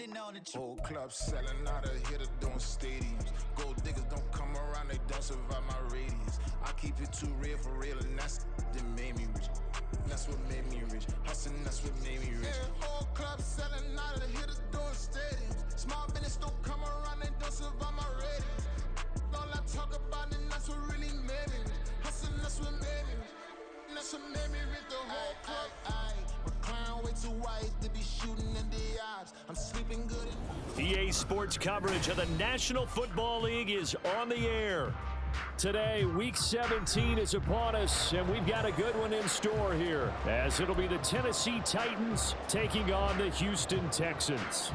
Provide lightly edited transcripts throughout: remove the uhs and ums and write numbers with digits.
Standing on the whole club selling out of hitter doing stadiums. Gold diggers don't come around, they don't survive my radius. I keep it too real for real, and that's that made me rich. That's what made me rich. Hustling, that's what made me rich. Yeah, whole club selling out of hitters doing stadiums. Small business don't come around, they don't survive my radius. All I talk about, and that's what really made me rich. Hustling, that's what made me rich. That's what made me rich. The whole club. Recline way too white to be shooting in the eyes. I'm sleeping good. EA Sports coverage of the National Football League is on the air. Today, Week 17 is upon us, and we've got a good one in store here, as it'll be the Tennessee Titans taking on the Houston Texans.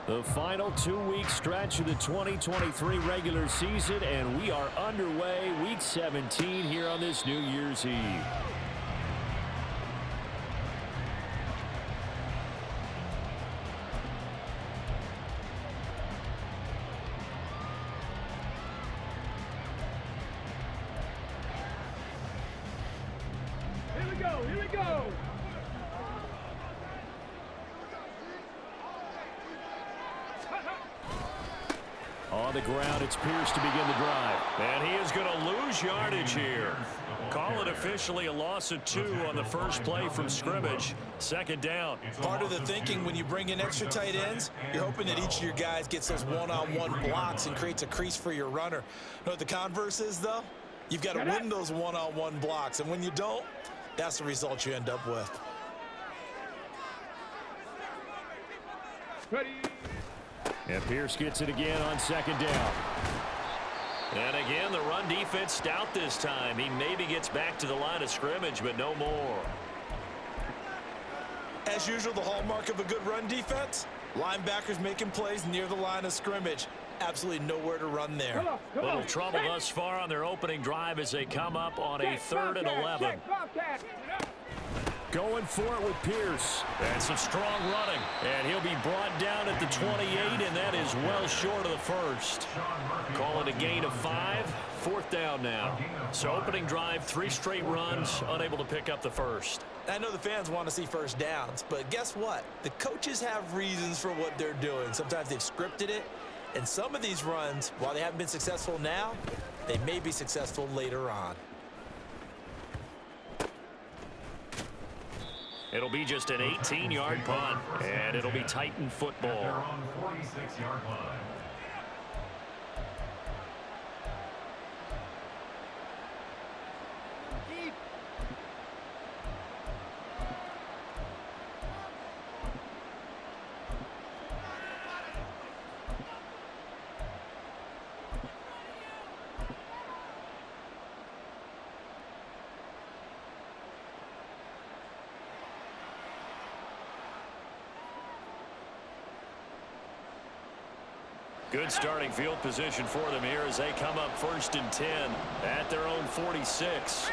The final 2-week stretch of the 2023 regular season, and we are underway Week 17 here on this New Year's Eve. Here we go, here we go! On the ground, it's Pierce to begin the drive. And he is going to lose yardage here. Call it officially a loss of 2 on the first play from scrimmage. Second down. Part of the thinking when you bring in extra tight ends, you're hoping that each of your guys gets those one-on-one blocks and creates a crease for your runner. You know what the converse is, though? You've got to win those one-on-one blocks. And when you don't, that's the result you end up with. Ready. And Pierce gets it again on second down. And again, the run defense stout this time. He maybe gets back to the line of scrimmage, but no more. As usual, the hallmark of a good run defense, linebackers making plays near the line of scrimmage. Absolutely nowhere to run there. Little trouble thus far on their opening drive as they come up on a 3rd and 11. Going for it with Pierce. And some strong running. And he'll be brought down at the 28, and that is well short of the first. Call it a gain of 5. 4th down now. So opening drive, 3 straight runs, unable to pick up the first. I know the fans want to see first downs, but guess what? The coaches have reasons for what they're doing. Sometimes they've scripted it. And some of these runs, while they haven't been successful now, they may be successful later on. It'll be just an 18-yard punt, and it'll be Titan football. On 46-yard line. Good starting field position for them here as they come up 1st and 10 at their own 46.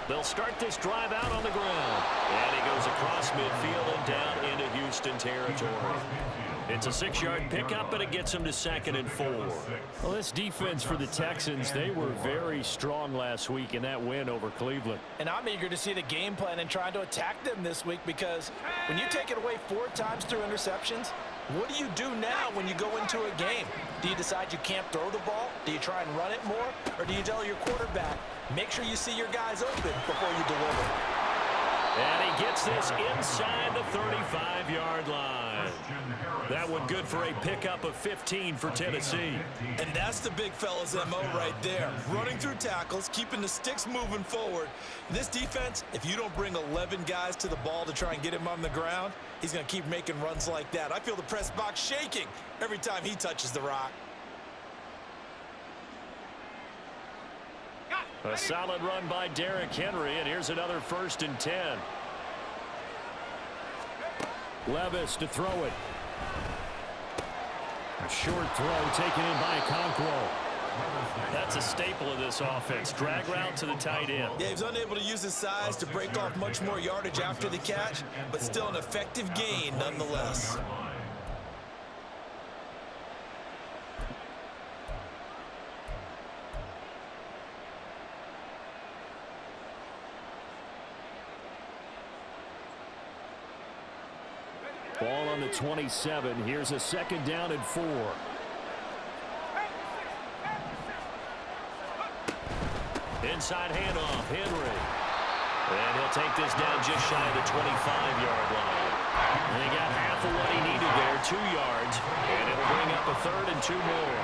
They'll start this drive out on the ground. And he goes across midfield and down into Houston territory. It's a 6-yard pickup, but it gets them to 2nd and 4. Well, this defense for the Texans, they were very strong last week in that win over Cleveland. And I'm eager to see the game plan and trying to attack them this week, because when you take it away 4 times through interceptions, what do you do now when you go into a game? Do you decide you can't throw the ball? Do you try and run it more? Or do you tell your quarterback, make sure you see your guys open before you deliver? And he gets this inside the 35-yard line. That one good for a pickup of 15 for Tennessee. And that's the big fella's MO right there. Running through tackles, keeping the sticks moving forward. This defense, if you don't bring 11 guys to the ball to try and get him on the ground, he's going to keep making runs like that. I feel the press box shaking every time he touches the rock. A solid run by Derrick Henry, and here's another 1st and 10. Levis to throw it. A short throw taken in by Okonkwo. That's a staple of this offense. Drag route to the tight end. Yeah, he was unable to use his size to break off much more yardage after the catch, but still an effective gain nonetheless. Ball on the 27. Here's a 2nd down and 4. Inside handoff, Henry. And he'll take this down just shy of the 25-yard line. And he got half of what he needed there, 2 yards. And it'll bring up a 3rd and 2 more.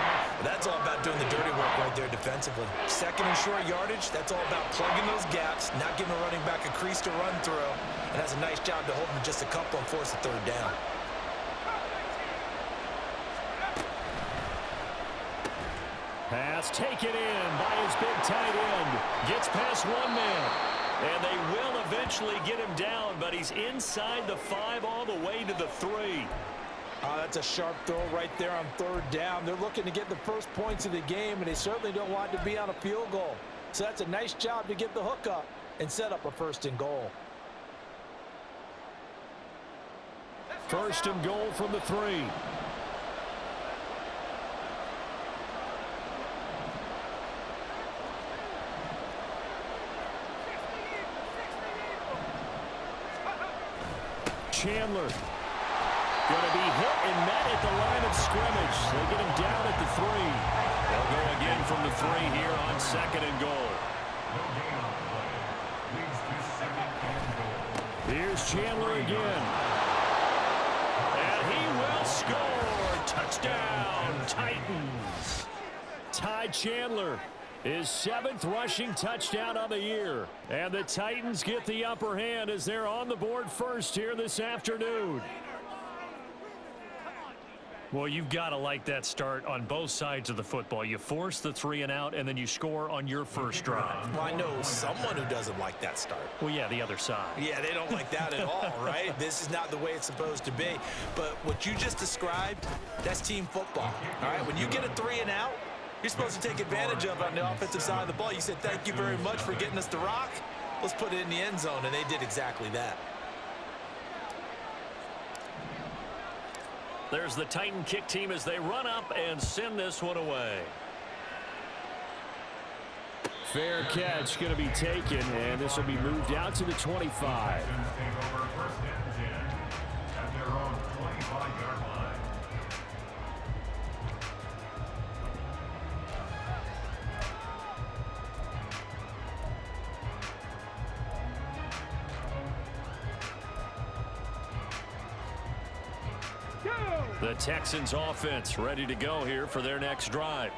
That's all about doing the dirty work right there defensively. 2nd and short yardage, that's all about plugging those gaps, not giving a running back a crease to run through. And has a nice job to hold him just a couple and force a 3rd down. Pass taken in by his big tight end. Gets past 1 man. And they will eventually get him down, but he's inside the 5 all the way to the 3. That's a sharp throw right there on 3rd down. They're looking to get the first points of the game, and they certainly don't want to be on a field goal. So that's a nice job to get the hook up and set up a 1st and goal. 1st and goal from the 3. Chandler going to be hit and met at the line of scrimmage. They get him down at the 3. They'll go again from the 3 here on 2nd and goal. Here's Chandler again. And he will score. Touchdown, Titans. Ty Chandler, his 7th rushing touchdown on the year. And the Titans get the upper hand as they're on the board first here this afternoon. Well, you've got to like that start on both sides of the football. You force the 3 and out, and then you score on your first drive. Well, I know someone who doesn't like that start. Well, yeah, the other side. Yeah, they don't like that at all, right? This is not the way it's supposed to be. But what you just described, that's team football, all right? When you get a 3 and out, you're supposed to take advantage of it on the offensive side of the ball. You said, thank you very much for getting us the rock. Let's put it in the end zone, and they did exactly that. There's the Titan kick team as they run up and send this one away. Fair catch going to be taken, and this will be moved out to the 25. The Texans offense ready to go here for their next drive.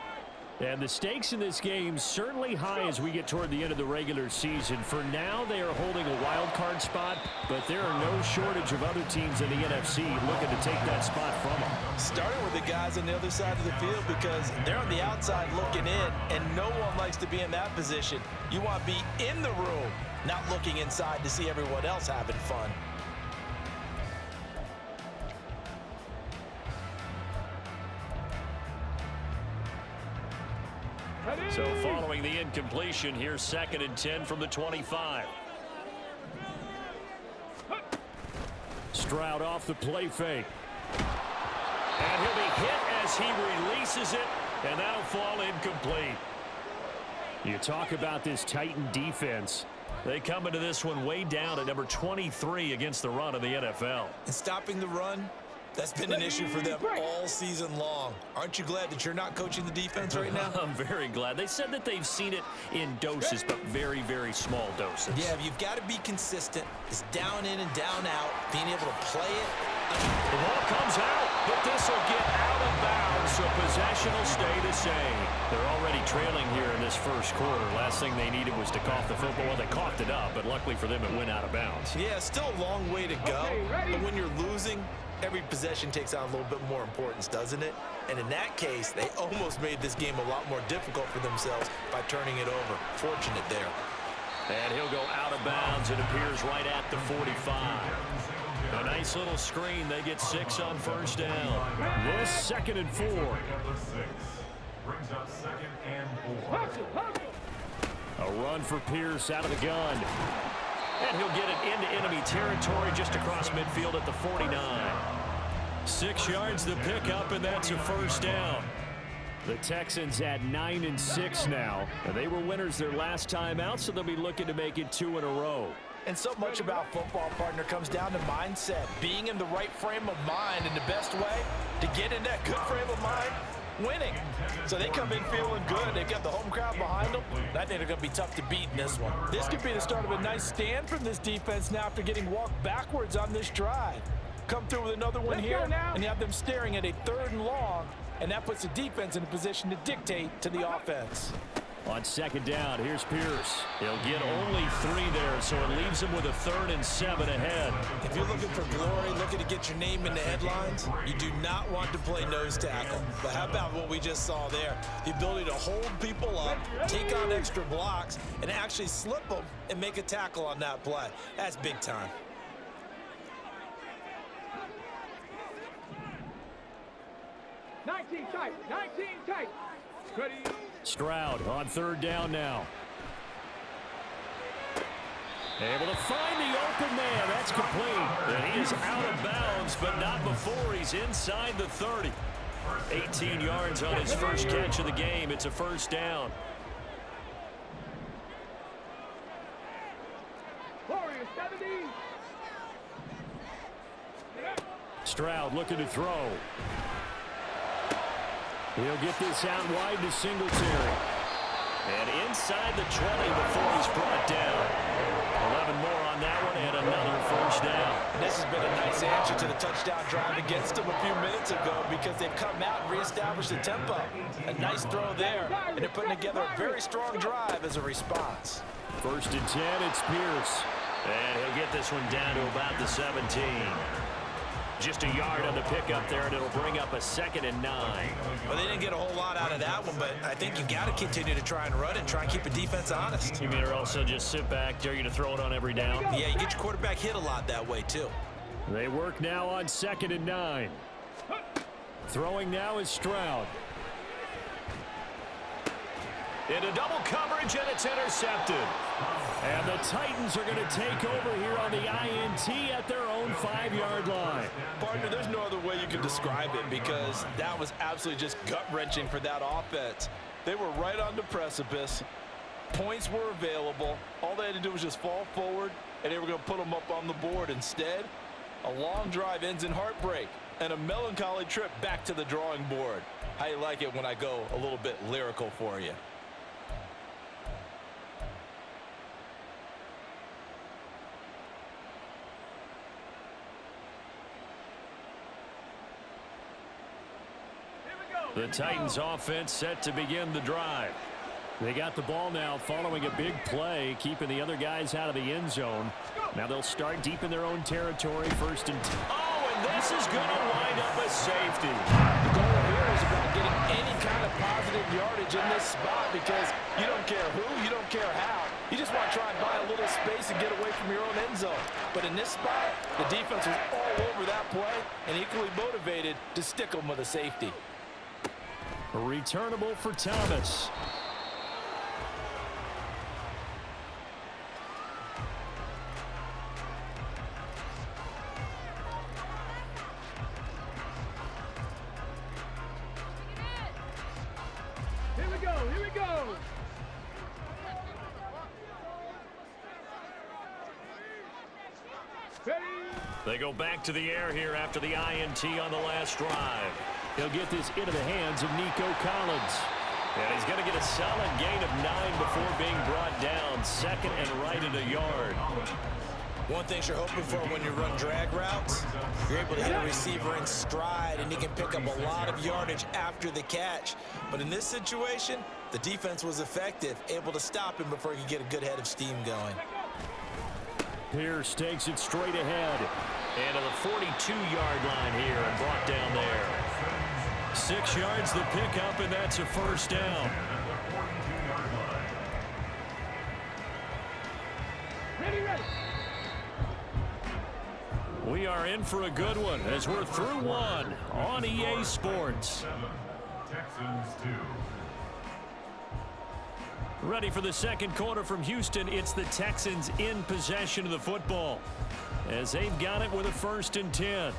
And the stakes in this game certainly high as we get toward the end of the regular season. For now, they are holding a wild card spot, but there are no shortage of other teams in the NFC looking to take that spot from them. Starting with the guys on the other side of the field because they're on the outside looking in, and no one likes to be in that position. You want to be in the room, not looking inside to see everyone else having fun. So following the incompletion, here's 2nd and 10 from the 25. Stroud off the play fake. And he'll be hit as he releases it, and that'll fall incomplete. You talk about this Titan defense. They come into this one way down at number 23 against the run of the NFL. And stopping the run, that's been an issue for them all season long. Aren't you glad that you're not coaching the defense right now? I'm very glad. They said that they've seen it in doses, but very, very small doses. Yeah, you've got to be consistent. It's down in and down out, being able to play it. The ball comes out, but this will get out of bounds, so possession will stay the same. They're already trailing here in this first quarter. Last thing they needed was to cough the football. Well, they coughed it up, but luckily for them, it went out of bounds. Yeah, still a long way to go, but when you're losing, every possession takes on a little bit more importance, doesn't it? And in that case, they almost made this game a lot more difficult for themselves by turning it over. Fortunate there. And he'll go out of bounds. It appears right at the 45. A nice little screen. They get 6 on first down. This 2nd and 4. Brings up 2nd and 4. A run for Pierce out of the gun. And he'll get it into enemy territory just across midfield at the 49. 6 yards to pick up, and that's a first down. The Texans at 9-6 now. And they were winners their last time out, so they'll be looking to make it 2 in a row. And so much about football, partner, comes down to mindset. Being in the right frame of mind, and the best way to get in that good frame of mind, winning. So they come in feeling good. They've got the home crowd behind them. And I think they're going to be tough to beat in this one. This could be the start of a nice stand from this defense now after getting walked backwards on this drive. Come through with another one here, and you have them staring at a 3rd and long, and that puts the defense in a position to dictate to the offense. On 2nd down, here's Pierce. He'll get only 3 there, so it leaves him with a 3rd and 7 ahead. If you're looking for glory, looking to get your name in the headlines, you do not want to play nose tackle. But how about what we just saw there? The ability to hold people up, take on extra blocks, and actually slip them and make a tackle on that play. That's big time. Nineteen tight. Ready. Stroud on 3rd down now. Able to find the open man. That's complete. And he is out of bounds, but not before he's inside the 30. 18 yards on his first catch of the game. It's a 1st down. Warriors 70. Stroud looking to throw. He'll get this out wide to Singletary. And inside the 20 before he's brought down. 11 more on that one and another 1st down. This has been a nice answer to the touchdown drive against them a few minutes ago because they've come out and reestablished the tempo. A nice throw there, and they're putting together a very strong drive as a response. 1st and 10, it's Pierce. And he'll get this one down to about the 17. Just a yard on the pickup there, and it'll bring up a 2nd and 9. Well, they didn't get a whole lot out of that one, but I think you got to continue to try and run and try and keep the defense honest. You mean or also just sit back, dare you to throw it on every down? Yeah, you get your quarterback hit a lot that way, too. They work now on 2nd and 9. Throwing now is Stroud. Into double coverage, and it's intercepted. And the Titans are going to take over here on the INT at their own 5-yard line. Partner, there's no other way you can describe it because that was absolutely just gut-wrenching for that offense. They were right on the precipice. Points were available. All they had to do was just fall forward, and they were going to put them up on the board. Instead, a long drive ends in heartbreak and a melancholy trip back to the drawing board. How you like it when I go a little bit lyrical for you? The Titans offense set to begin the drive. They got the ball now following a big play, keeping the other guys out of the end zone. Now they'll start deep in their own territory, 1st and 10. Oh, and this is going to wind up a safety. The goal here is about getting any kind of positive yardage in this spot because you don't care who, you don't care how. You just want to try and buy a little space and get away from your own end zone. But in this spot, the defense was all over that play and equally motivated to stick them with a safety. Returnable for Thomas. Here we go. Ready. They go back to the air here after the INT on the last drive. He'll get this into the hands of Nico Collins. And he's going to get a solid gain of 9 before being brought down. 2nd and right at a yard. One thing you're hoping for when you run drag routes, you're able to hit a receiver in stride, and he can pick up a lot of yardage after the catch. But in this situation, the defense was effective, able to stop him before he could get a good head of steam going. Pierce takes it straight ahead. And to the 42-yard line here and brought down there. 6 yards the pickup, and that's a 1st down. Ready. We are in for a good one as we're through one on EA Sports. Texans 2. Ready for the 2nd quarter from Houston. It's the Texans in possession of the football as they've got it with a 1st and 10.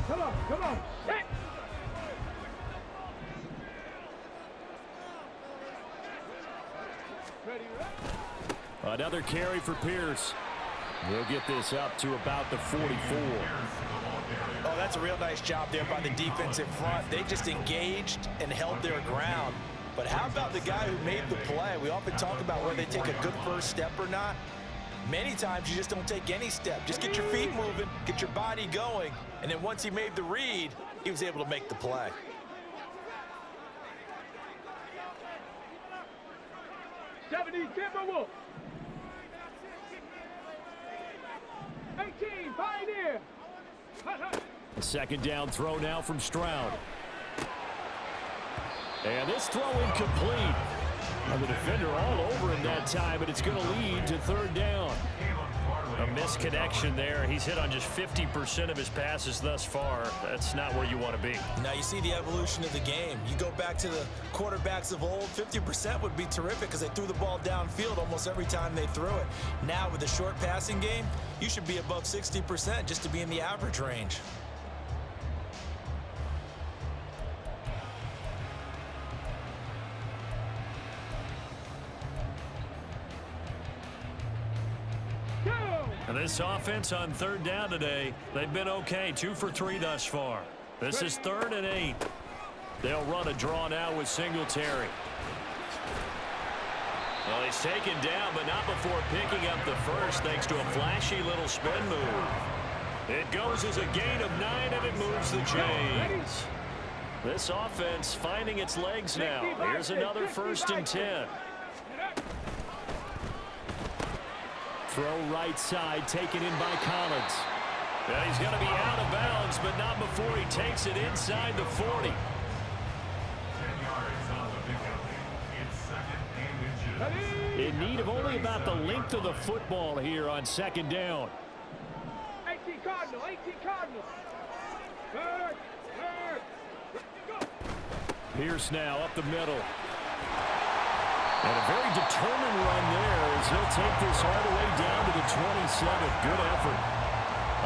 Come on. Set. Another carry for Pierce. He'll get this up to about the 44. Oh, that's a real nice job there by the defensive front. They just engaged and held their ground. But how about the guy who made the play? We often talk about whether they take a good first step or not. Many times you just don't take any step. Just get your feet moving, get your body going, and then once he made the read, he was able to make the play. Timberwolf. 18, Pioneer. Second down throw now from Stroud. And this throw incomplete. The defender all over him that time, but it's going to lead to third down. A misconnection there. He's hit on just 50% of his passes thus far. That's not where you want to be. Now you see the evolution of the game. You go back to the quarterbacks of old, 50% would be terrific because they threw the ball downfield almost every time they threw it. Now with the short passing game, you should be above 60% just to be in the average range. And this offense on third down today, they've been okay. 2 for 3 thus far. This is 3rd and 8. They'll run a draw now with Singletary. Well, he's taken down, but not before picking up the first thanks to a flashy little spin move. It goes as a gain of 9, and it moves the chains. This offense finding its legs now. Here's another 1st and 10. Throw right side, taken in by Collins. Yeah, he's going to be out of bounds, but not before he takes it inside the 40. 10 yards on the pickup. It's 2nd and inches. In need of only about the length of the football here on 2nd down. 18 Cardinal, 18 Cardinal. Third. Go. Pierce now up the middle. And a very determined run there as he'll take this all the way down to the 27. Good effort.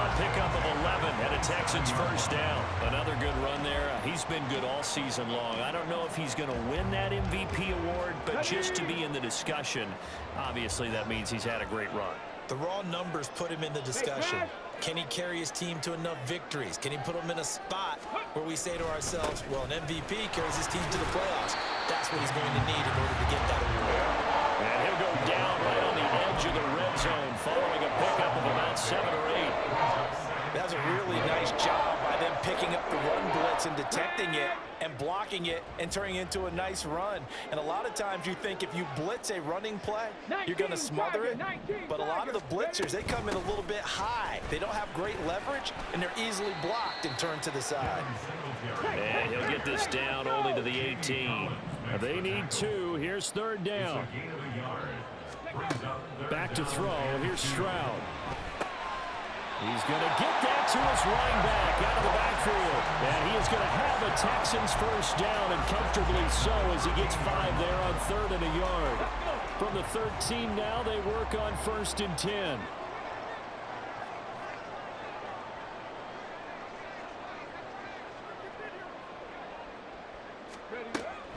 A pickup of 11 and a Texans 1st down. Another good run there. He's been good all season long. I don't know if he's going to win that MVP award, but just to be in the discussion, obviously that means he's had a great run. The raw numbers put him in the discussion. Can he carry his team to enough victories? Can he put them in a spot where we say to ourselves, well, an MVP carries his team to the playoffs. That's what he's going to need in order to get that award. And he'll go down right on the edge of the red zone following a pickup of about 7 or 8. That was a really nice job by them picking up the run blitz and detecting it and blocking it and turning it into a nice run. And a lot of times you think if you blitz a running play, you're going to smother it. But a lot of the blitzers, they come in a little bit high. They don't have great leverage, and they're easily blocked and turned to the side. And he'll get this down only to the 18. They need 2. Here's 3rd down. Back to throw. Here's Stroud. He's going to get that to his running back out of the backfield. And he is going to have a Texans 1st down, and comfortably so as he gets 5 there on 3rd and a yard. From the 13 now, they work on 1st and 10.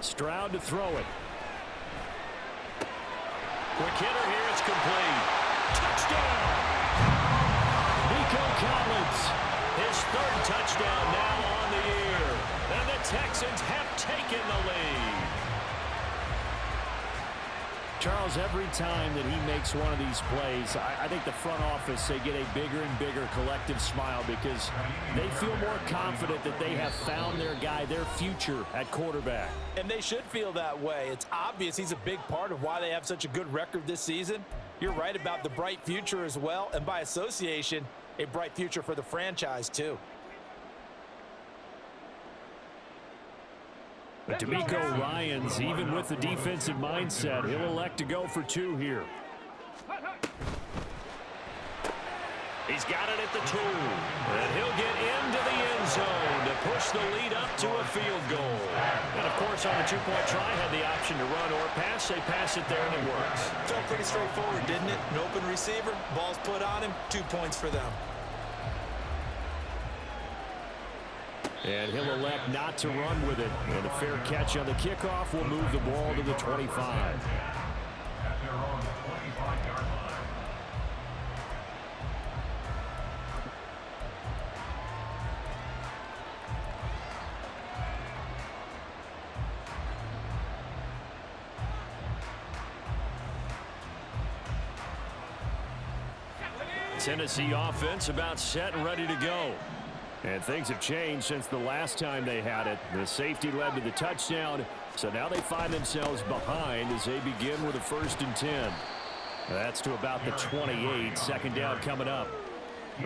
Stroud to throw it. Quick hitter here. It's complete. Touchdown. Collins, his 3rd touchdown now on the year. And the Texans have taken the lead. Charles, every time that he makes one of these plays, I think the front office, they get a bigger and bigger collective smile because they feel more confident that they have found their guy, their future at quarterback. And they should feel that way. It's obvious he's a big part of why they have such a good record this season. You're right about the bright future as well, and by association, a bright future for the franchise, too. But D'Amico Ryans, even with the defensive mindset, he'll elect to go for 2 here. He's got it at the 2. And he'll get into the end zone to push the lead up to a field goal. And, of course, on the 2-point try, had the option to run or pass. They pass it there, and it works. Felt pretty straightforward, didn't it? An open receiver, ball's put on him, 2 points for them. And he'll elect not to run with it. And a fair catch on the kickoff will move the ball to the 25. 5-yard line. Tennessee offense about set and ready to go. And things have changed since the last time they had it. The safety led to the touchdown, so now they find themselves behind as they begin with a 1st and 10. That's to about the 28. Second down coming up.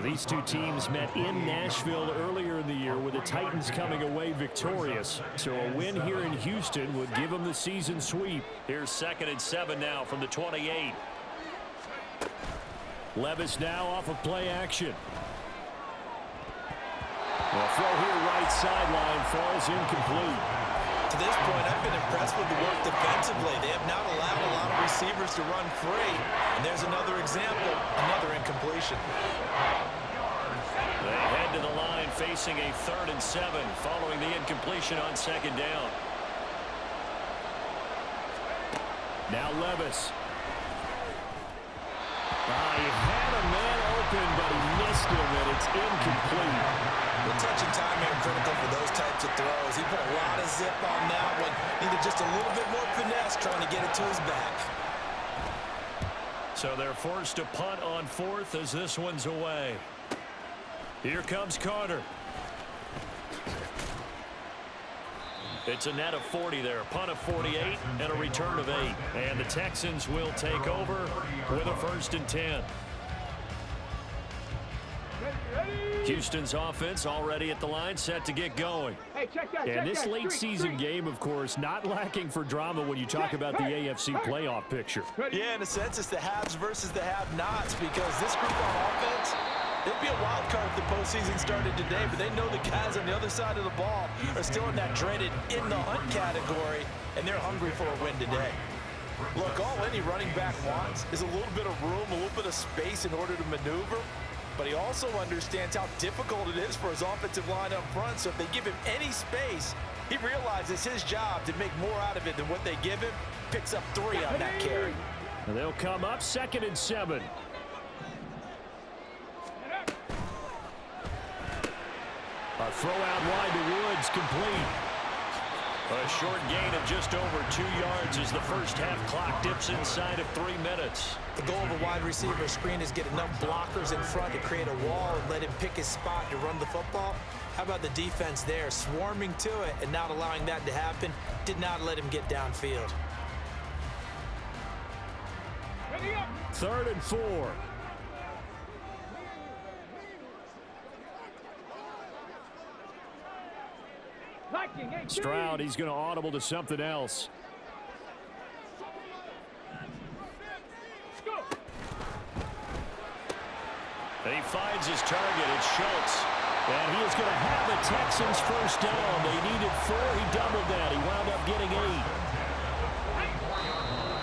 These two teams met in Nashville earlier in the year with the Titans coming away victorious. So a win here in Houston would give them the season sweep. Here's 2nd and 7 now from the 28. Levis now off of play action. The throw here right sideline falls incomplete. To this point, I've been impressed with the work defensively. They have not allowed a lot of receivers to run free. And there's another example, another incompletion. They head to the line facing a 3rd and 7 following the incompletion on 2nd down. Now Levis. He had a man open, but he missed him, and it's incomplete. The touch and time here critical for those types of throws. He put a lot of zip on that one. Needed just a little bit more finesse trying to get it to his back. So they're forced to punt on 4th as this one's away. Here comes Carter. It's a net of 40 there. Punt of 48 and a return of 8. And the Texans will take over with a 1st and 10. Houston's offense already at the line, set to get going. And this late season game, of course, not lacking for drama when you talk about the AFC playoff picture. Yeah, in a sense, it's the haves versus the have-nots, because this group on offense, they'd be a wild card if the postseason started today, but they know the guys on the other side of the ball are still in that dreaded in-the-hunt category, and they're hungry for a win today. Look, all any running back wants is a little bit of room, a little bit of space in order to maneuver, but he also understands how difficult it is for his offensive line up front, so if they give him any space, he realizes his job to make more out of it than what they give him, picks up 3 on that carry. And they'll come up 2nd and 7. A throw out wide to Woods, complete. A short gain of just over 2 yards as the first half clock dips inside of 3 minutes. The goal of a wide receiver screen is get enough blockers in front to create a wall and let him pick his spot to run the football. How about the defense there, swarming to it and not allowing that to happen? Did not let him get downfield. 3rd and 4. Stroud, he's going to audible to something else. And he finds his target. It's Schultz. And he is going to have the Texans first down. They needed 4. He doubled that. He wound up getting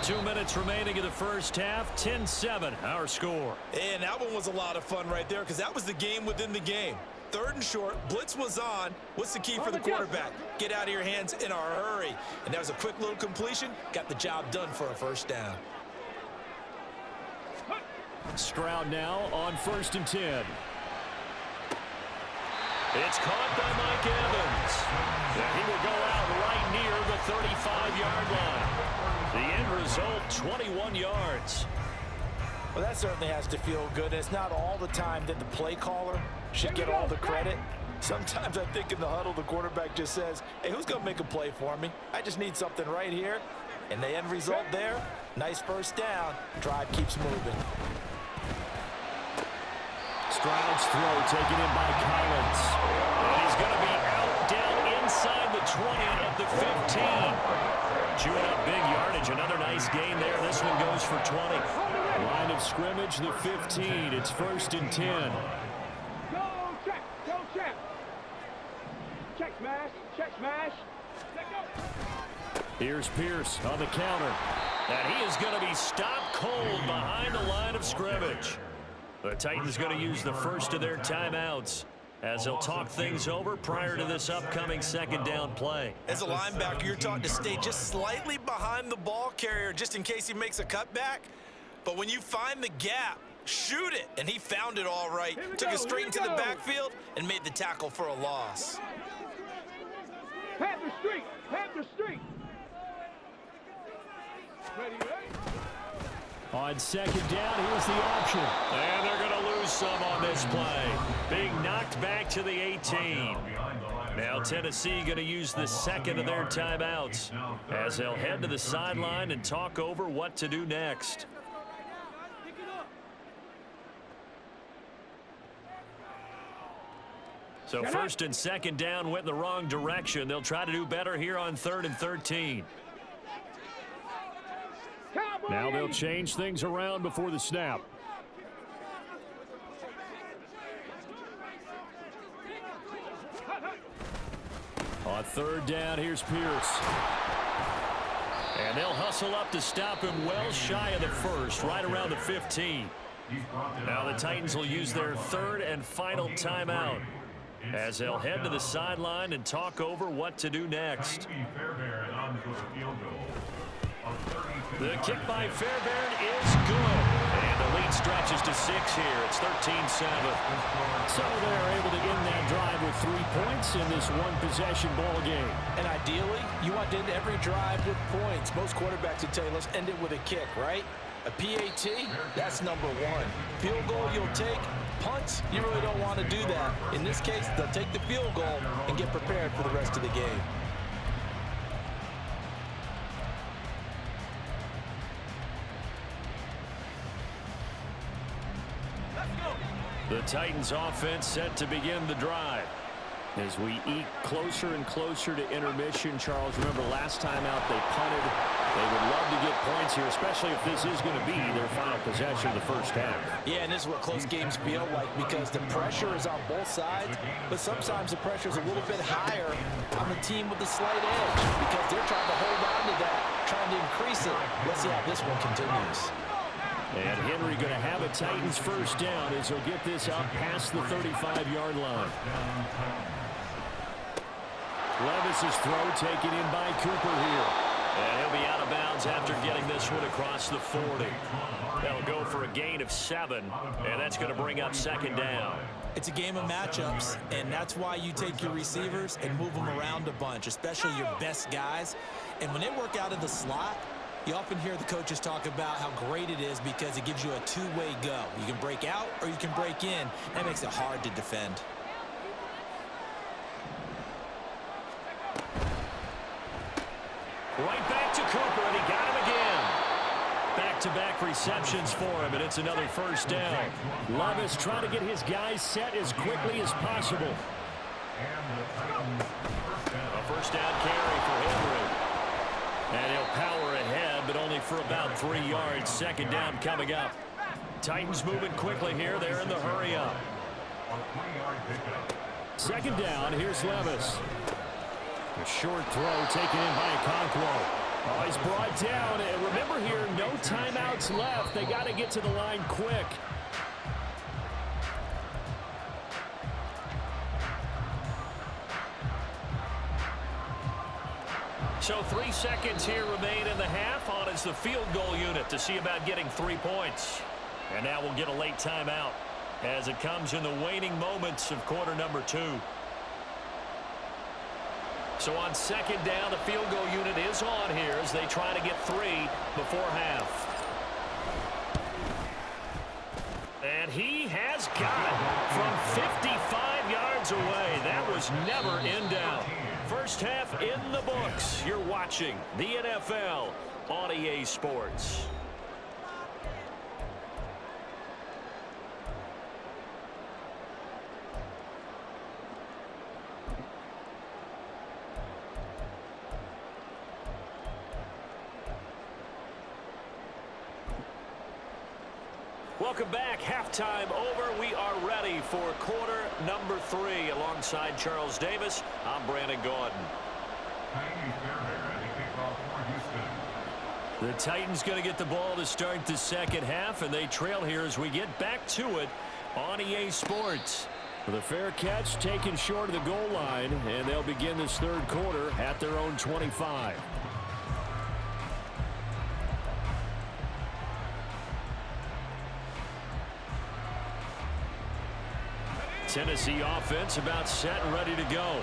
8. 2 minutes remaining in the first half. 10-7, our score. And that one was a lot of fun right there, because that was the game within the game. 3rd and short, blitz was on. What's the key for the quarterback? Get out of your hands in a hurry. And that was a quick little completion. Got the job done for a first down. Stroud now on 1st and 10. It's caught by Mike Evans. And he will go out right near the 35-yard line. The end result, 21 yards. Well, that certainly has to feel good. It's not all the time that the play caller should get all the credit. Sometimes I think in the huddle, the quarterback just says, hey, who's going to make a play for me? I just need something right here. And the end result there, nice first down. Drive keeps moving. Stroud's throw taken in by Collins. And he's going to be out down inside the 20 at the 15. Chewing up big yardage. Another nice gain there. This one goes for 20. Line of scrimmage, the 15. It's 1st and 10. Go check. Go check. Check smash. Check smash. Let go. Here's Pierce on the counter. And he is going to be stopped cold behind the line of scrimmage. The Titans going to use the first of their timeouts as they'll talk things over prior to this upcoming 2nd down play. As a linebacker, you're taught to stay just slightly behind the ball carrier just in case he makes a cutback. But when you find the gap, shoot it. And he found it all right. Took it straight into the backfield and made the tackle for a loss. Panther Street! Panther Street! Ready, ready? On second down, here's the option. And they're going to lose some on this play. Being knocked back to the 18. Now Tennessee going to use the second of their timeouts as they'll head to the sideline and talk over what to do next. So first and second down went in the wrong direction. They'll try to do better here on 3rd and 13. Now they'll change things around before the snap. On 3rd down, here's Pierce. And they'll hustle up to stop him well shy of the first, right around the 15. Now the Titans will use their 3rd and final timeout as they'll head to the sideline and talk over what to do next. The kick by Fairbairn is good. And the lead stretches to 6 here. It's 13-7. So they're able to end that drive with 3 points in this one-possession ball game. And ideally, you want to end every drive with points. Most quarterbacks would tell you, let's end it with a kick, right? A PAT, that's number 1. Field goal you'll take. Punts, you really don't want to do that. In this case, they'll take the field goal and get prepared for the rest of the game. The Titans offense set to begin the drive. As we eke closer and closer to intermission, Charles, remember last time out they punted. They would love to get points here, especially if this is going to be their final possession of the first half. Yeah, and this is what close games feel like because the pressure is on both sides, but sometimes the pressure is a little bit higher on the team with the slight edge because they're trying to hold on to that, trying to increase it. Let's see how this one continues. And Henry going to have a Titans first down as he'll get this up past the 35-yard line. Levis's throw taken in by Cooper here. And he'll be out of bounds after getting this one across the 40. They'll go for a gain of 7, and that's going to bring up second down. It's a game of matchups, and that's why you take your receivers and move them around a bunch, especially your best guys. And when they work out of the slot, you often hear the coaches talk about how great it is because it gives you a two-way go. You can break out or you can break in. That makes it hard to defend. Right back to Cooper, and he got him again. Back-to-back receptions for him, and it's another first down. Levis trying to get his guys set as quickly as possible. A first down carry for Henry. And he'll power ahead, but only for about 3 yards. Second down coming up. Titans moving quickly here. They're in the hurry up. Second down, here's Levis. A short throw taken in by Okonkwo. Oh, he's brought down. And remember here, no timeouts left. They got to get to the line quick. So 3 seconds here remain in the half. On is the field goal unit to see about getting 3 points. And now we'll get a late timeout as it comes in the waning moments of quarter number 2. So on second down, the field goal unit is on here as they try to get 3 before half. And he has got it from 55 yards away. That was never in doubt. First half in the books. You're watching the NFL on EA Sports. Welcome back. Halftime over. We are ready for quarter number 3. Alongside Charles Davis, I'm Brandon Gordon. The Titans going to get the ball to start the second half, and they trail here as we get back to it on EA Sports. The fair catch taken short of the goal line, and they'll begin this third quarter at their own 25. Tennessee offense about set and ready to go.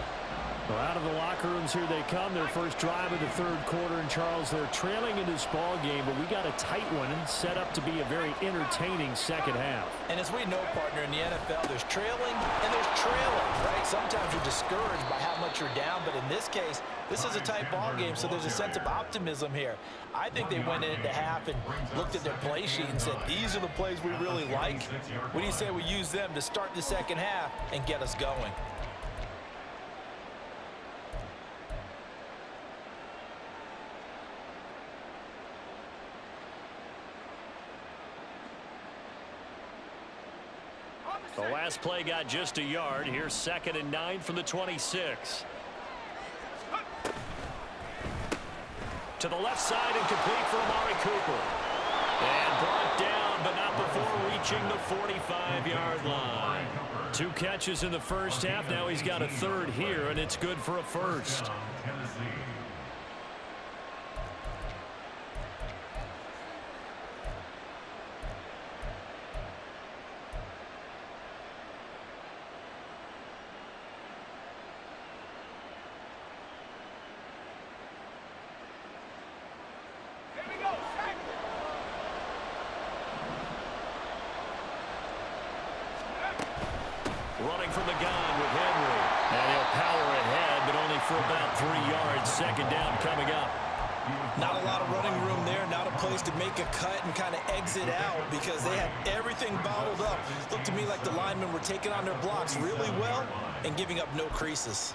Well, out of the locker rooms here they come. Their first drive of the third quarter. And, Charles, they're trailing in this ball game, but we got a tight one and set up to be a very entertaining second half. And as we know, partner, in the NFL, there's trailing and there's trailing, right? Sometimes you're discouraged by how much you're down, but in this case, this is a tight ball game, so there's a sense of optimism here. I think they went into half and looked at their play sheet and said, these are the plays we really like. What do you say we use them to start the second half and get us going? The last play got just a yard. Here's 2nd and 9 from the 26. To the left side and complete for Amari Cooper. And brought down, but not before reaching the 45-yard line. 2 catches in the first half. Now he's got a third here, and it's good for a first. Running from the gun with Henry. And he'll power ahead, but only for about 3 yards. 2nd down coming up. Not a lot of running room there. Not a place to make a cut and kind of exit out because they had everything bottled up. Looked to me like the linemen were taking on their blocks really well and giving up no creases.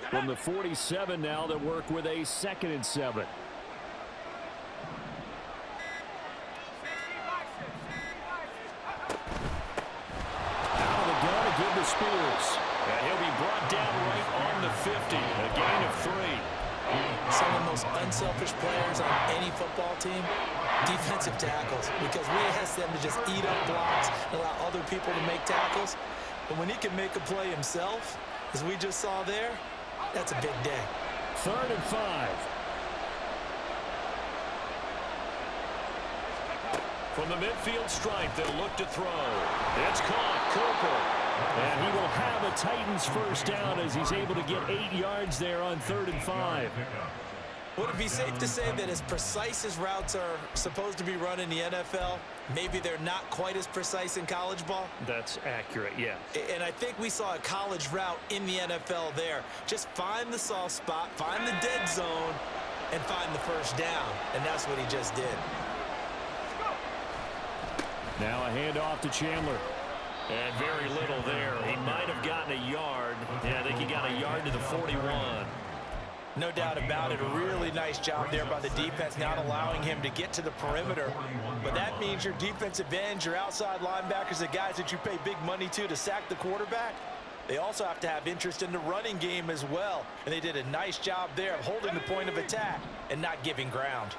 From the 47 now, they work with a 2nd and 7. Out of the gun again to Spears. And he'll be brought down right on the 50. A gain of 3. Some of the most unselfish players on any football team, defensive tackles, because we ask them to just eat up blocks and allow other people to make tackles. But when he can make a play himself, as we just saw there, that's a big day. 3rd and 5. From the midfield stripe, they'll look to throw. It's caught. Cooper. And he will have a Titans first down as he's able to get 8 yards there on 3rd and 5. Would it be safe to say that as precise as routes are supposed to be run in the NFL, maybe they're not quite as precise in college ball? That's accurate, yeah. And I think we saw a college route in the NFL there. Just find the soft spot, find the dead zone, and find the first down. And that's what he just did. Now a handoff to Chandler. And very little there. He might have gotten a yard. Yeah, I think he got a yard to the 41. No doubt about it. A really nice job there by the defense, not allowing him to get to the perimeter. But that means your defensive ends, your outside linebackers, the guys that you pay big money to sack the quarterback, they also have to have interest in the running game as well. And they did a nice job there of holding the point of attack and not giving ground.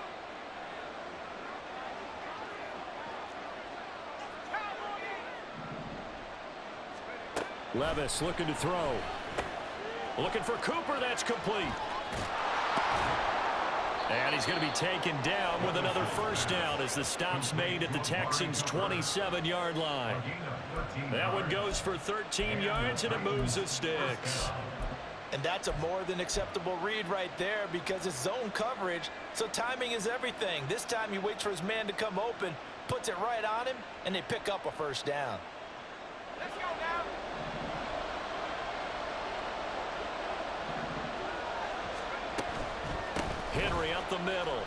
Levis looking to throw. Looking for Cooper. That's complete. And he's going to be taken down with another first down as the stop's made at the Texans' 27-yard line. That one goes for 13 yards, and it moves the sticks. And that's a more than acceptable read right there because it's zone coverage, so timing is everything. This time he waits for his man to come open, puts it right on him, and they pick up a first down. Let's go now. Henry up the middle.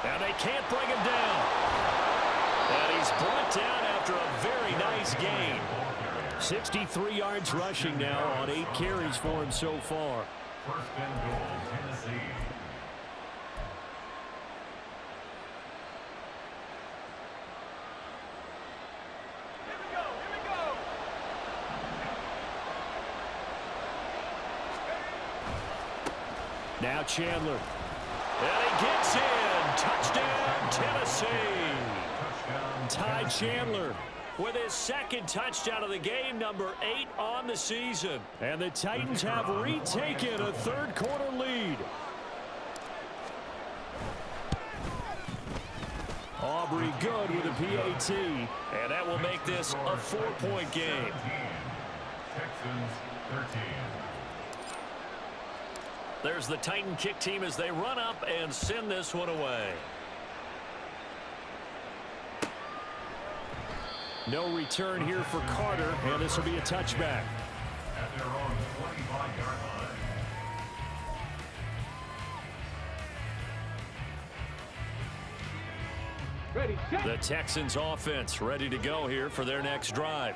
And they can't bring him down. And he's brought down after a very nice gain. 63 yards rushing now on 8 carries for him so far. First and goal, Tennessee. Here we go. Here we go. Now Chandler. And he gets in. Touchdown, Tennessee. Ty Chandler With his second touchdown of the game, number 8 on the season. And the Titans have retaken a third-quarter lead. Aubrey good with a PAT. And that will make this a 4-point game. Texans 13. There's the Titan kick team as they run up and send this one away. No return here for Carter, and this will be a touchback. At their own 25-yard line. Ready, set. The Texans offense ready to go here for their next drive.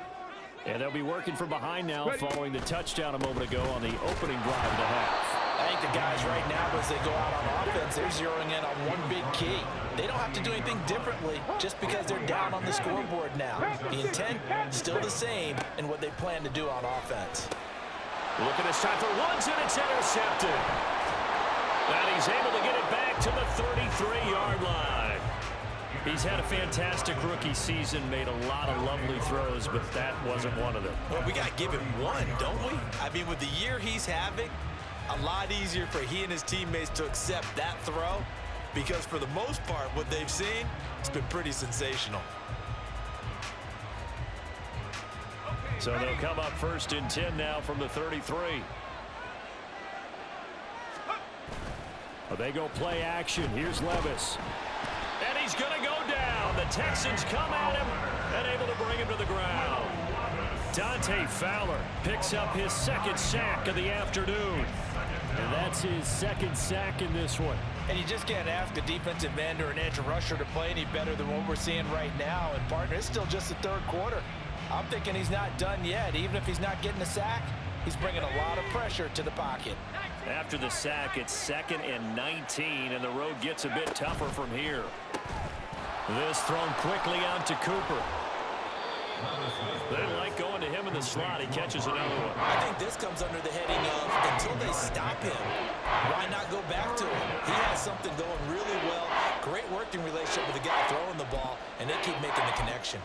And they'll be working from behind now following the touchdown a moment ago on the opening drive of the half. I think the guys right now, as they go out on offense, they're zeroing in on one big key. They don't have to do anything differently just because they're down on the scoreboard now. The intent still the same in what they plan to do on offense. Look at this time for Woods, and it's intercepted. And he's able to get it back to the 33-yard line. He's had a fantastic rookie season, made a lot of lovely throws, but that wasn't one of them. Well, we got to give him one, don't we? I mean, with the year he's having, a lot easier for he and his teammates to accept that throw because for the most part, what they've seen, it's been pretty sensational. So they'll come up 1st and 10 now from the 33. Well, they go play action. Here's Levis. And he's going to go down. The Texans come at him and able to bring him to the ground. Dante Fowler picks up his second sack of the afternoon. And that's his second sack in this one. And you just can't ask a defensive end or an edge rusher to play any better than what we're seeing right now. And, partner, it's still just the third quarter. I'm thinking he's not done yet. Even if he's not getting a sack, he's bringing a lot of pressure to the pocket. After the sack, it's 2nd and 19, and the road gets a bit tougher from here. This thrown quickly out to Cooper. They like going to him in the slot. He catches another one. I think this comes under the heading of until they stop him, why not go back to him? He has something going really well. Great working relationship with the guy throwing the ball, and they keep making the connection.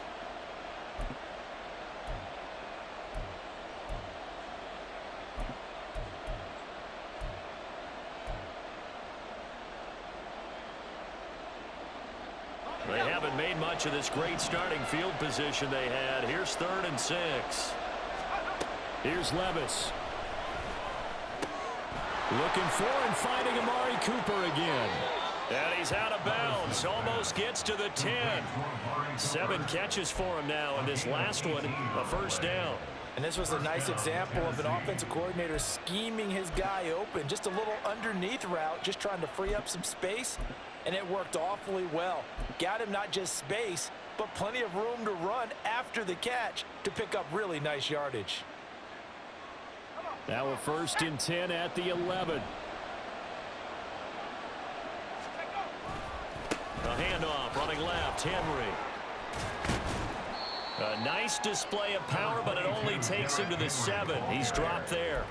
They haven't made much of this great starting field position they had. Here's 3rd and 6. Here's Levis. Looking for and finding Amari Cooper again. And he's out of bounds. Almost gets to the 10. 7 catches for him now, and this last one, a first down. And this was a nice example of an offensive coordinator scheming his guy open. Just a little underneath route, just trying to free up some space. And it worked awfully well. Got him not just space, but plenty of room to run after the catch to pick up really nice yardage. Now a 1st and 10 at the 11. A handoff, running left, Henry. A nice display of power, but it only takes him to the 7. He's dropped there.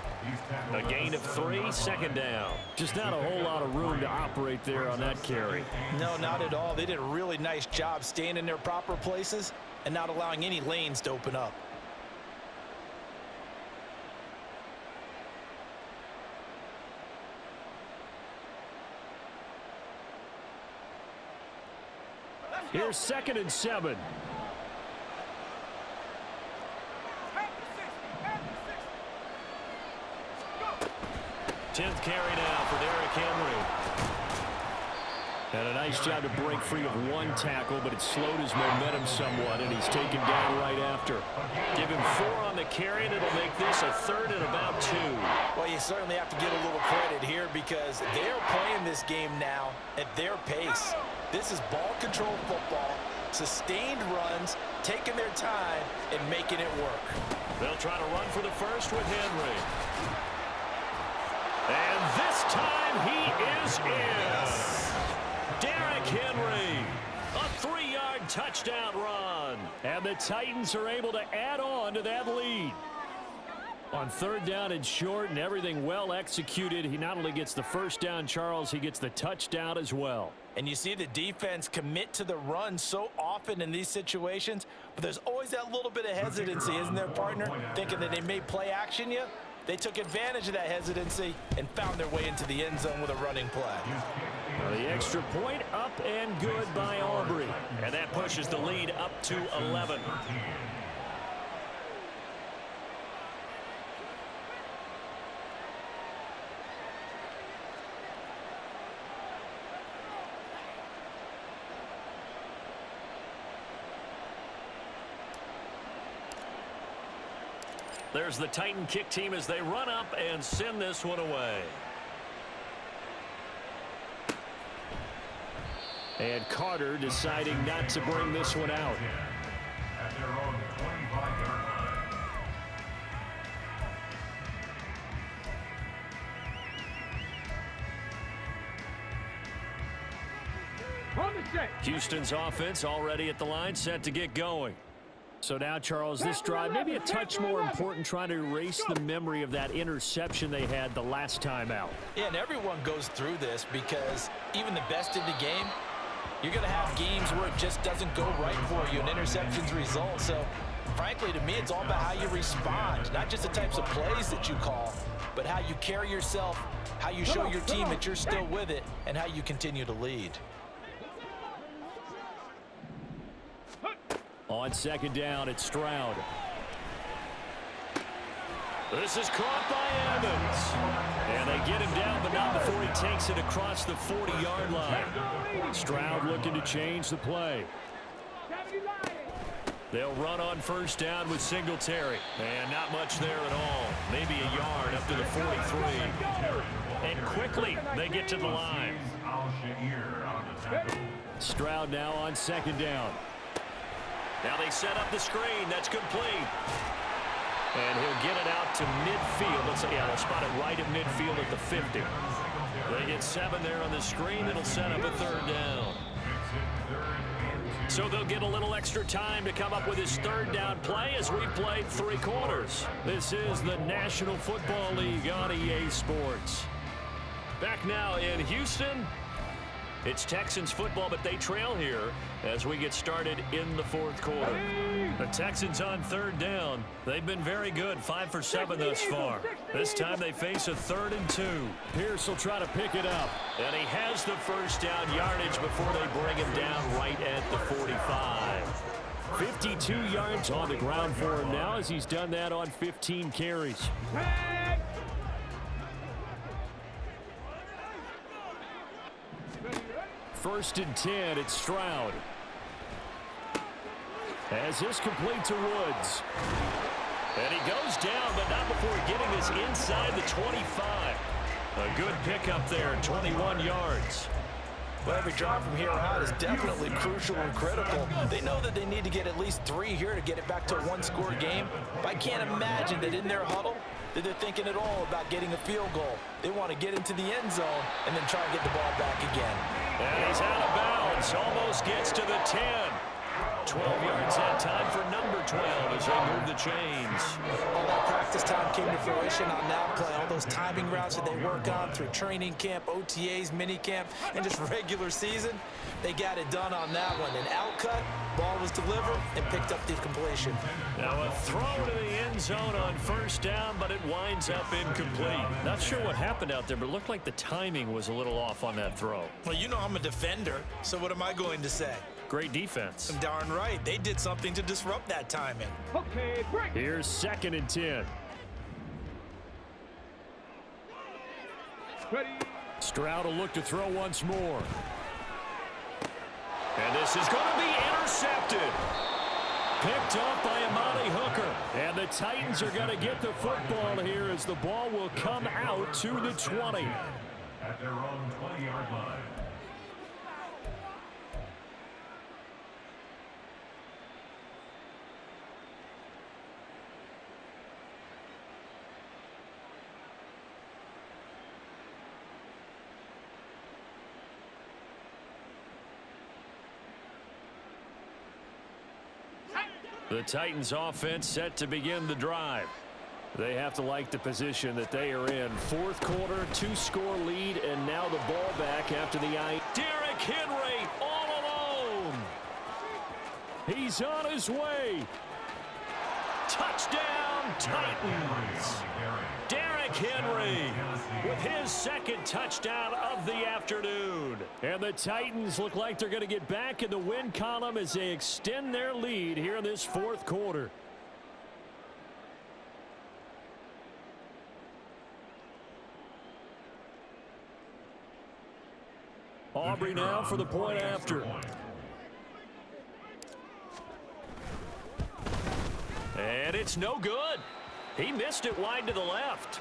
A gain of 3, 2nd down. Just not a whole lot of room to operate there on that carry. No, not at all. They did a really nice job staying in their proper places and not allowing any lanes to open up. Here's 2nd and 7. 10th carry now for Derrick Henry. And a nice job to break free of one tackle, but it slowed his momentum somewhat, and he's taken down right after. Give him 4 on the carry, and it'll make this a 3rd and about 2. Well, you certainly have to give a little credit here because they're playing this game now at their pace. This is ball control football, sustained runs, taking their time, and making it work. They'll try to run for the first with Henry. And this time he is in. Derrick Henry, a 3-yard touchdown run. And the Titans are able to add on to that lead. On third down and short and everything well executed, he not only gets the first down, Charles, he gets the touchdown as well. And you see the defense commit to the run so often in these situations, but there's always that little bit of hesitancy, isn't there, partner? Thinking that they may play action you. They took advantage of that hesitancy and found their way into the end zone with a running play. The extra point up and good by Aubrey. And that pushes the lead up to 11. There's the Titan kick team as they run up and send this one away. And Carter deciding not to bring this one out. At their own 25-yard line. On the set. Houston's offense already at the line, set to get going. So now, Charles, this drive maybe a touch more important, trying to erase the memory of that interception they had the last time out. Yeah, and everyone goes through this because even the best in the game, you're going to have games where it just doesn't go right for you, and interceptions result. So, frankly, to me, it's all about how you respond, not just the types of plays that you call, but how you carry yourself, how you show your team that you're still with it, and how you continue to lead. On second down, it's Stroud. This is caught by Evans. And they get him down, but not before he takes it across the 40-yard line. Stroud looking to change the play. They'll run on first down with Singletary. And not much there at all. Maybe a yard up to the 43. And quickly, they get to the line. Stroud now on second down. Now they set up the screen. That's complete. And he'll get it out to midfield. Let's say, yeah, they'll spot it right at midfield at the 50. They get 7 there on the screen. It'll set up a third down. So they'll get a little extra time to come up with his third down play as we played 3 quarters. This is the National Football League on EA Sports. Back now in Houston. It's Texans football, but they trail here as we get started in the 4th quarter. The Texans on third down. They've been very good, 5 for 7 thus far. This time they face a 3rd and 2. Pierce will try to pick it up. And he has the first down yardage before they bring him down right at the 45. 52 yards on the ground for him now as he's done that on 15 carries. First and 10, it's Stroud. As this complete to Woods. And he goes down, but not before getting this inside the 25. A good pickup there, 21 yards. Well, every drive from here out is definitely crucial and critical. They know that they need to get at least 3 here to get it back to a 1-score game. But I can't imagine that in their huddle that they're thinking at all about getting a field goal. They want to get into the end zone and then try and get the ball back again. And he's out of bounds. Almost gets to the 10. 12 yards that time for number 12 as they move the chains. All that practice time came to fruition on that play. All those timing routes that they work on through training camp, OTAs, minicamp, and just regular season, they got it done on that one. An outcut, ball was delivered, and picked up the completion. Now a throw to the end zone on first down, but it winds up incomplete. Not sure what happened out there, but it looked like the timing was a little off on that throw. Well, you know I'm a defender, so what am I going to say? Great defense. Darn right. They did something to disrupt that timing. Okay, break. Here's 2nd and 10. Ready. Stroud will look to throw once more. And this is going to be intercepted. Picked off by Amani Hooker. And the Titans are going to get the football here as the ball will come out to the 20. At their own 20-yard line. The Titans offense set to begin the drive. They have to like the position that they are in. Fourth quarter, 2-score lead, and now the ball back after the Derrick Henry all alone. He's on his way. Touchdown, Titans. Derrick Henry with his second touchdown of the afternoon. And the Titans look like they're going to get back in the win column as they extend their lead here in this fourth quarter. Aubrey now for the point after. And it's no good. He missed it wide to the left.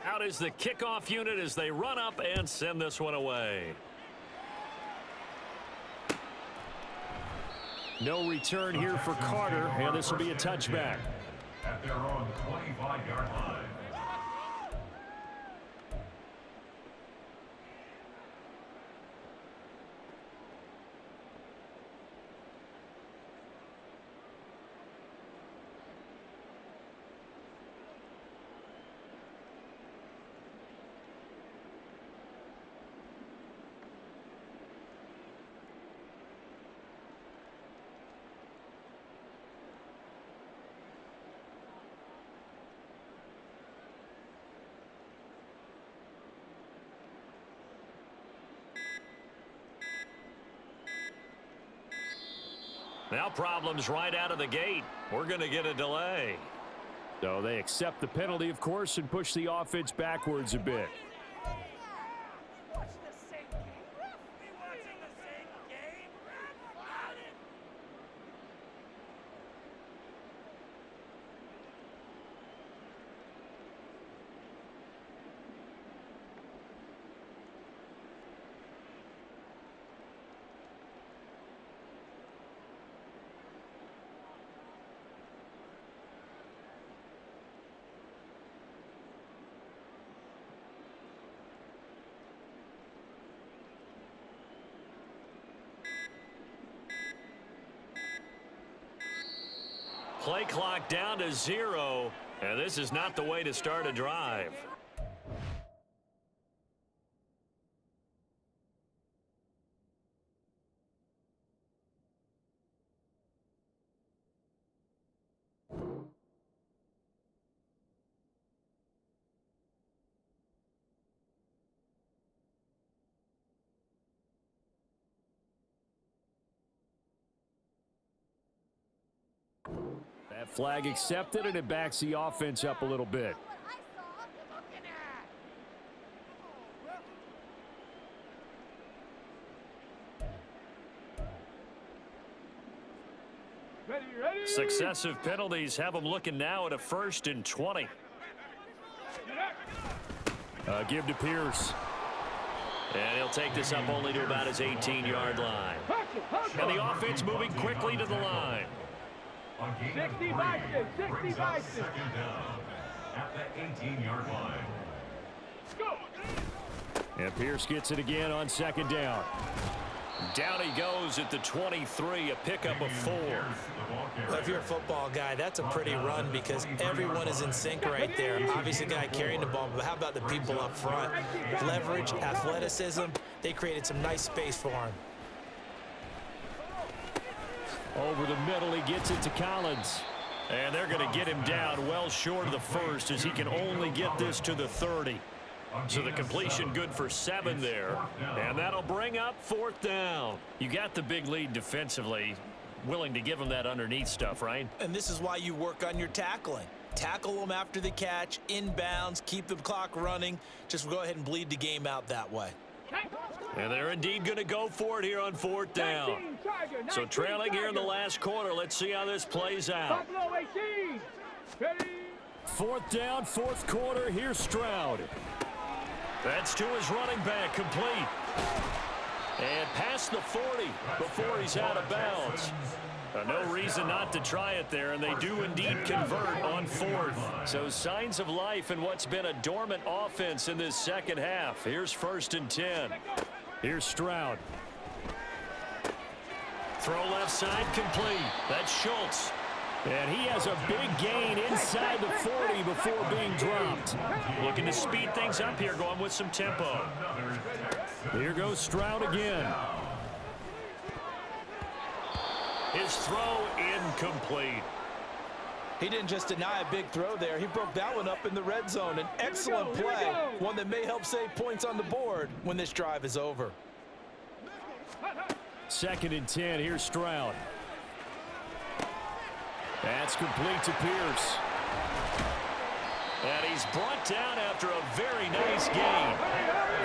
Out is the kickoff unit as they run up and send this one away. No return here for Carter, and this will be a touchback. At their own 25-yard line. Now problems right out of the gate. We're going to get a delay. So they accept the penalty, of course, and push the offense backwards a bit. Play clock down to 0, and this is not the way to start a drive. That flag accepted, and it backs the offense up a little bit. Ready. Successive penalties have them looking now at a 1st and 20. Give to Pierce. And he'll take this up only to about his 18-yard line. And the offense moving quickly to the line. 60 Vikings, 60 Vikings. Second down at the 18-yard line. Go. And Pierce gets it again on second down. Down he goes at the 23, a pickup of 4. Well, if you're a football guy, that's a pretty run because everyone is in sync right there. Obviously, the guy carrying the ball, but how about the people up front? Leverage, athleticism, they created some nice space for him. Over the middle, he gets it to Collins. And they're going to get him down well short of the 1st as he can only get this to the 30. So the completion good for 7 there. And that'll bring up 4th down. You got the big lead defensively. Willing to give him that underneath stuff, right? And this is why you work on your tackling. Tackle them after the catch, inbounds, keep the clock running. Just go ahead and bleed the game out that way. And they're indeed going to go for it here on 4th down. So trailing here in the last quarter. Let's see how this plays out. 4th down, 4th quarter. Here's Stroud. That's to his running back, complete. And past the 40 before he's out of bounds. No reason not to try it there, and they do indeed convert on 4th. So signs of life in what's been a dormant offense in this second half. Here's 1st and 10. Here's Stroud. Throw left side complete. That's Schultz. And he has a big gain inside the 40 before being dropped. Looking to speed things up here, going with some tempo. Here goes Stroud again. His throw incomplete. He didn't just deny a big throw there. He broke that one up in the red zone. An excellent play, one that may help save points on the board when this drive is over. 2nd and 10. Here's Stroud. That's complete to Pierce. And he's brought down after a very nice gain.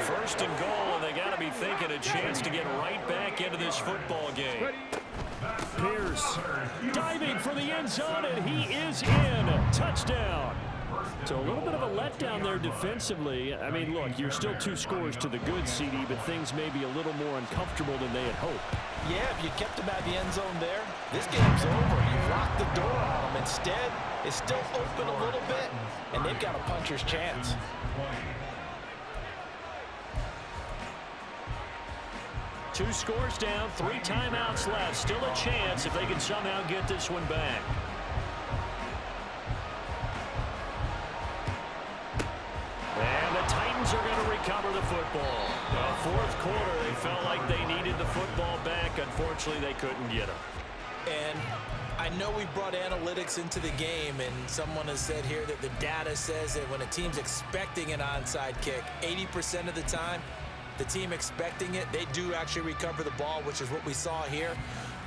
1st and goal, and they got to be thinking a chance to get right back into this football game. Pierce diving for the end zone, and he is in. Touchdown. So a little bit of a letdown there defensively. I mean, look, you're still 2 scores to the good, CD, but things may be a little more uncomfortable than they had hoped. Yeah, if you kept him at the end zone there, this game's over. You've locked the door on him. Instead, it's still open a little bit, and they've got a puncher's chance. Two scores down, 3 timeouts left. Still a chance if they can somehow get this one back. And the Titans are going to recover the football. The 4th quarter, they felt like they needed the football back. Unfortunately, they couldn't get it. And I know we brought analytics into the game, and someone has said here that the data says that when a team's expecting an onside kick, 80% of the time, the team expecting it, they do actually recover the ball, which is what we saw here.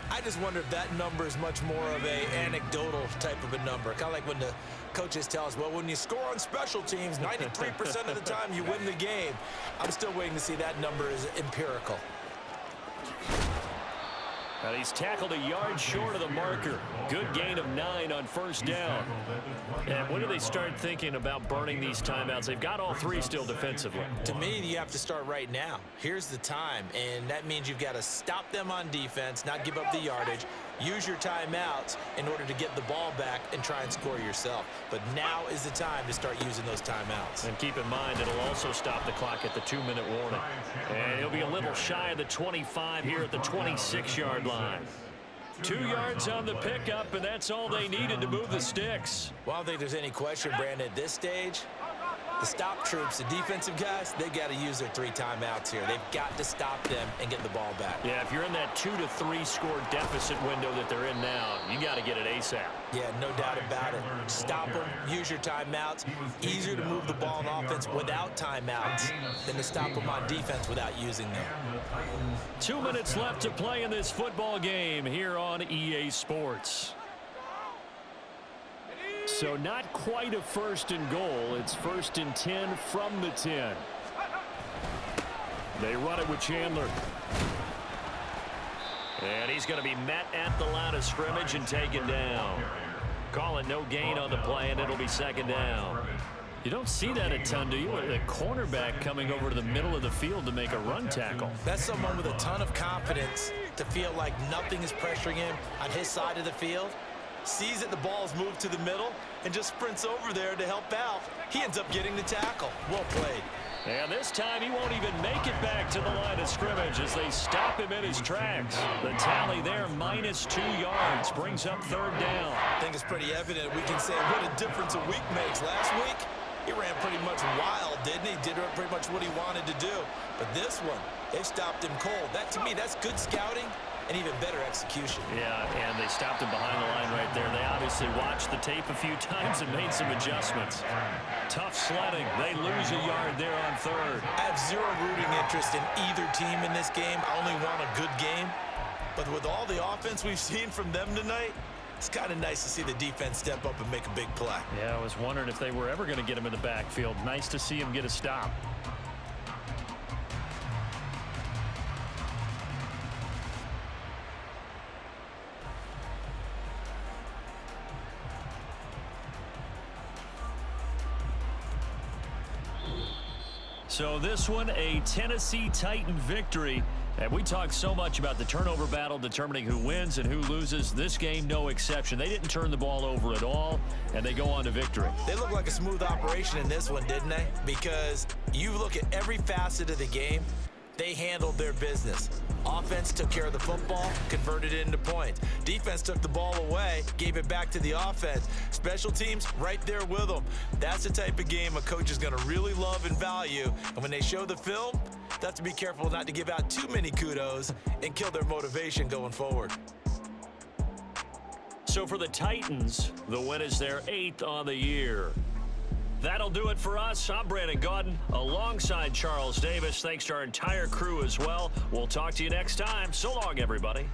I just wonder if that number is much more of a anecdotal type of a number. Kind of like when the coaches tell us, well, when you score on special teams, 93% of the time you win the game. I'm still waiting to see that number is empirical. And he's tackled a yard short of the marker. Good gain of 9 on 1st down. And when do they start thinking about burning these timeouts? They've got all 3 still defensively. To me, you have to start right now. Here's the time, and that means you've got to stop them on defense, not give up the yardage, use your timeouts in order to get the ball back and try and score yourself. But now is the time to start using those timeouts. And keep in mind, it'll also stop the clock at the 2-minute warning. And he'll be a little shy of the 25 here at the 26-yard line. 2 yards on the pickup, and that's all they needed to move the sticks. Well, I don't think there's any question, Brandon, at this stage. The stop troops, the defensive guys, they've got to use their 3 timeouts here. They've got to stop them and get the ball back. Yeah, if you're in that 2 to 3 score deficit window that they're in now, you got to get it ASAP. Yeah, no doubt about it. Stop them, use your timeouts. Easier to move the ball on offense without timeouts than to stop them on defense without using them. 2 minutes left to play in this football game here on EA Sports. So not quite a 1st and goal. It's 1st and 10 from the 10. They run it with Chandler. And he's going to be met at the line of scrimmage and taken down. Call it no gain on the play, and it'll be 2nd down. You don't see that a ton, do you? A cornerback coming over to the middle of the field to make a run tackle. That's someone with a ton of confidence to feel like nothing is pressuring him on his side of the field. Sees that the ball is moved to the middle and just sprints over there to help out. He ends up getting the tackle. Well played. And this time he won't even make it back to the line of scrimmage as they stop him in his tracks. The tally there, -2 yards, brings up 3rd down. I think it's pretty evident. We can say what a difference a week makes. Last week, he ran pretty much wild, didn't he? Did pretty much what he wanted to do. But this one, they stopped him cold. That, to me, that's good scouting and even better execution. Yeah, and they stopped him behind the line right there. They obviously watched the tape a few times and made some adjustments. Tough sledding. They lose a yard there on 3rd. I have zero rooting interest in either team in this game. I only want a good game. But with all the offense we've seen from them tonight, it's kind of nice to see the defense step up and make a big play. Yeah, I was wondering if they were ever going to get him in the backfield. Nice to see him get a stop. So this one, a Tennessee Titan victory. And we talked so much about the turnover battle determining who wins and who loses. This game, no exception. They didn't turn the ball over at all, and they go on to victory. They look like a smooth operation in this one, didn't they? Because you look at every facet of the game, they handled their business. Offense took care of the football, converted it into points. Defense took the ball away, gave it back to the offense. Special teams right there with them. That's the type of game a coach is going to really love and value. And when they show the film, they have to be careful not to give out too many kudos and kill their motivation going forward. So for the Titans, the win is their 8th on the year. That'll do it for us. I'm Brandon Gaudin alongside Charles Davis. Thanks to our entire crew as well. We'll talk to you next time. So long, everybody.